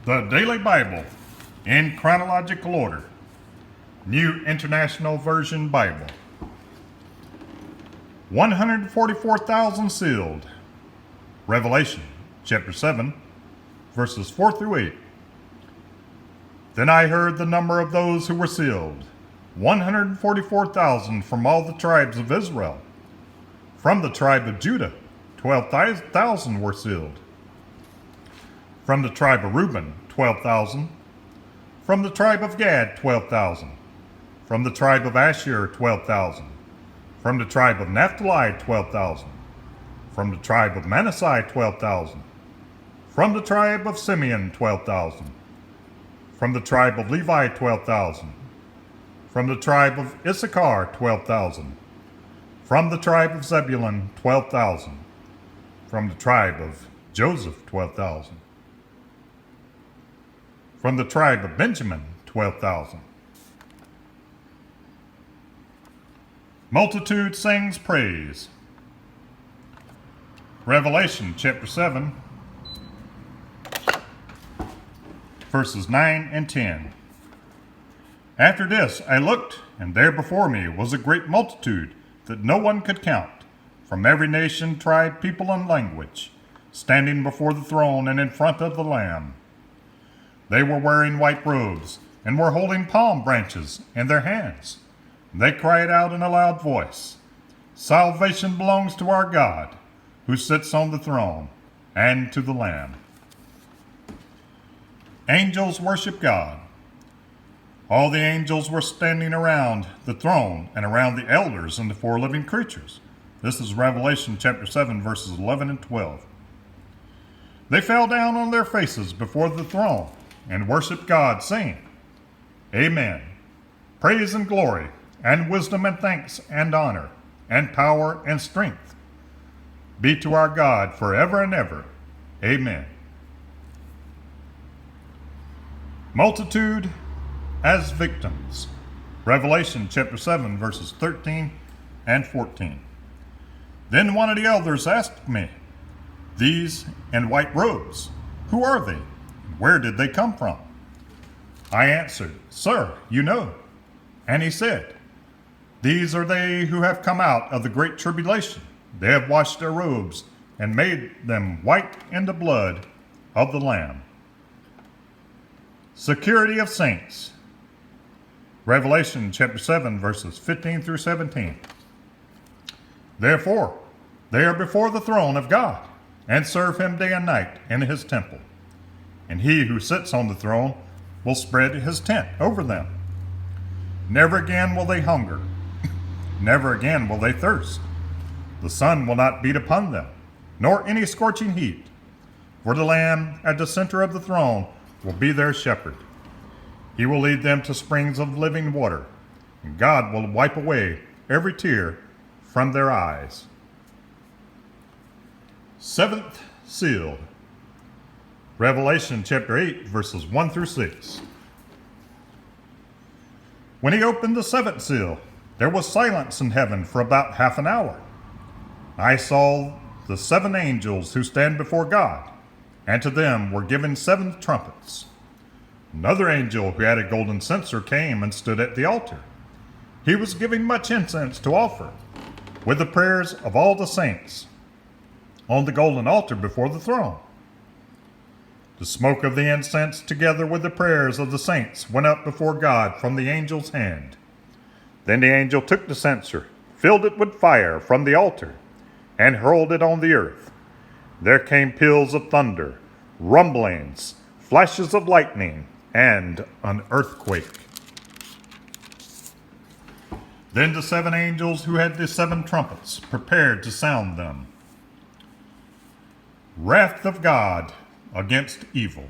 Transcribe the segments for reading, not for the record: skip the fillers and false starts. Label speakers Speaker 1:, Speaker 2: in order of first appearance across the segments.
Speaker 1: The Daily Bible in chronological order. New International Version Bible. 144,000 sealed. Revelation chapter 7, verses 4 through 8. Then I heard the number of those who were sealed, 144,000 from all the tribes of Israel. From the tribe of Judah, 12,000 were sealed. From the tribe of Reuben, 12,000. From the tribe of Gad, 12,000. From the tribe of Asher, 12,000. From the tribe of Naphtali, 12,000. From the tribe of Manasseh, 12,000. From the tribe of Simeon, 12,000. From the tribe of Levi, 12,000. From the tribe of Issachar, 12,000. From the tribe of Zebulun, 12,000. From the tribe of Joseph, 12,000. From the tribe of Benjamin, 12,000. Multitude sings praise. Revelation chapter 7, verses 9 and 10. After this I looked, and there before me was a great multitude that no one could count, from every nation, tribe, people, and language, standing before the throne and in front of the Lamb. They were wearing white robes, and were holding palm branches in their hands. They cried out in a loud voice, "Salvation belongs to our God, who sits on the throne, and to the Lamb." Angels worship God. All the angels were standing around the throne and around the elders and the four living creatures. This is Revelation chapter 7, verses 11 and 12. They fell down on their faces before the throne and worshiped God, saying, "Amen. Praise and glory, and wisdom and thanks and honor, and power and strength be to our God forever and ever. Amen." Multitude as victims. Revelation chapter 7, verses 13 and 14. Then one of the elders asked me, "These in white robes, who are they? Where did they come from?" I answered, "Sir, you know." And he said, "These are they who have come out of the great tribulation. They have washed their robes and made them white in the blood of the Lamb." Security of saints. Revelation chapter 7, verses 15 through 17. Therefore, they are before the throne of God, and serve him day and night in his temple. And he who sits on the throne will spread his tent over them. Never again will they hunger. Never again will they thirst. The sun will not beat upon them, nor any scorching heat. For the Lamb at the center of the throne will be their shepherd. He will lead them to springs of living water, and God will wipe away every tear from their eyes. Seventh seal. Revelation chapter 8, verses 1 through 6. When he opened the seventh seal, there was silence in heaven for about half an hour. I saw the seven angels who stand before God, and to them were given 7 trumpets. Another angel who had a golden censer came and stood at the altar. He was giving much incense to offer, with the prayers of all the saints, on the golden altar before the throne. The smoke of the incense, together with the prayers of the saints, went up before God from the angel's hand. Then the angel took the censer, filled it with fire from the altar, and hurled it on the earth. There came peals of thunder, rumblings, flashes of lightning, and an earthquake. Then the 7 angels who had the 7 trumpets prepared to sound them. Wrath of God against evil.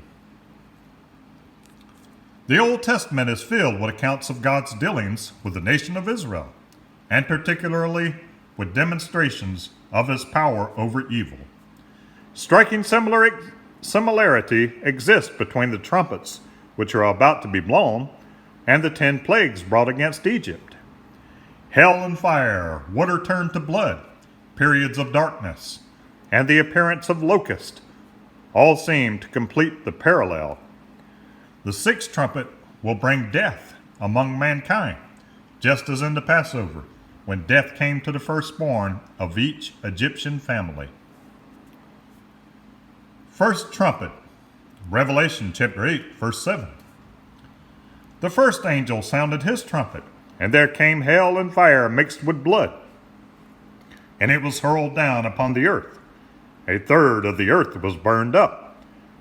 Speaker 1: The Old Testament is filled with accounts of God's dealings with the nation of Israel, and particularly with demonstrations of his power over evil. Striking similarity exists between the trumpets which are about to be blown and the 10 plagues brought against Egypt. Hell and fire, water turned to blood, periods of darkness, and the appearance of locusts all seem to complete the parallel The sixth trumpet will bring death among mankind, just as in the Passover, when death came to the firstborn of each Egyptian family. First trumpet, Revelation chapter 8, verse 7. The first angel sounded his trumpet, and there came hail and fire mixed with blood, and it was hurled down upon the earth. A third of the earth was burned up.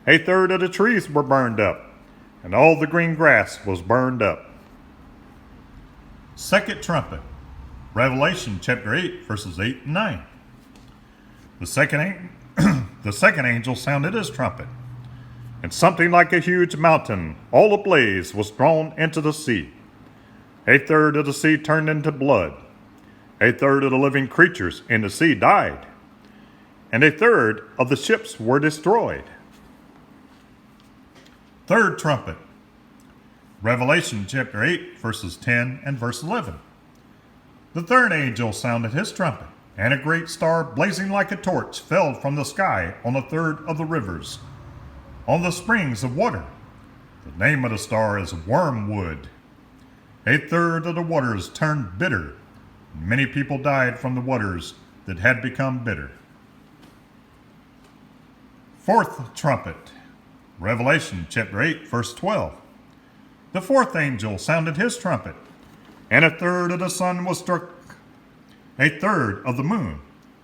Speaker 1: A third of the trees were burned up, and all the green grass was burned up. Second trumpet, Revelation chapter 8, verses 8 and 9. The second angel sounded his trumpet, and something like a huge mountain, all ablaze, was thrown into the sea. A third of the sea turned into blood. A third of the living creatures in the sea died, and a third of the ships were destroyed. Third trumpet, Revelation chapter 8, verses 10 and verse 11. The third angel sounded his trumpet, and a great star blazing like a torch fell from the sky on a third of the rivers, on the springs of water. The name of the star is Wormwood. A third of the waters turned bitter. Many people died from the waters that had become bitter. Fourth trumpet, Revelation chapter 8, verse 12. The fourth angel sounded his trumpet, and a third of the sun was struck, a third of the moon,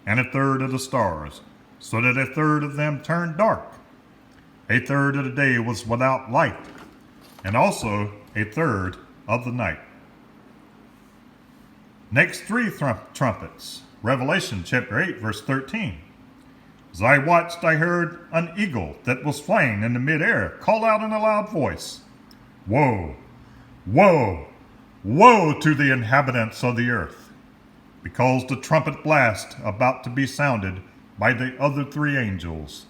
Speaker 1: and a third of the stars, so that a third of them turned dark. A third of the day was without light, and also a third of the night. Next three trumpets, Revelation chapter 8, verse 13. As I watched, I heard an eagle that was flying in the midair call out in a loud voice, "Woe, woe, woe to the inhabitants of the earth, because the trumpet blast about to be sounded by the other three angels